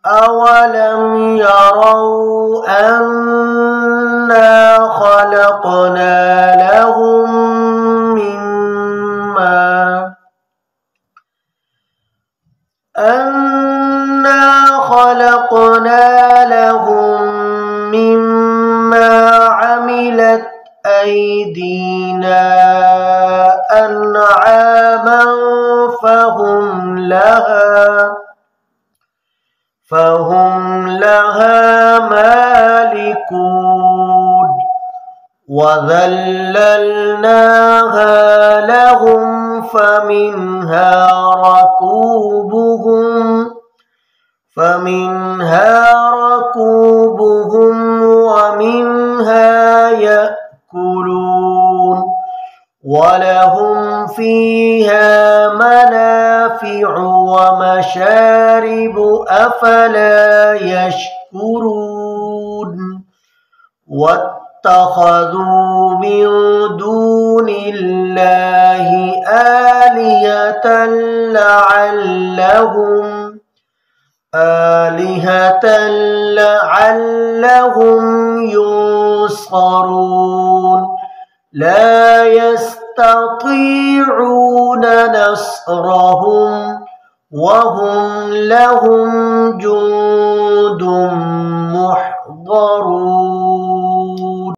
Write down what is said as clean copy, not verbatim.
أولم يروا أنا خلقنا لهم مما عملت أيدينا أنعاما فهم لها مالكون وذللناها لهم فمنها ركوبهم ومنها يأكلون ولهم فيها منافع ومشارب أفلا يشكرون واتخذوا من دون الله آلهة لعلهم ينصرون لا يستطيعون نصرهم وهم لهم جند محضرون.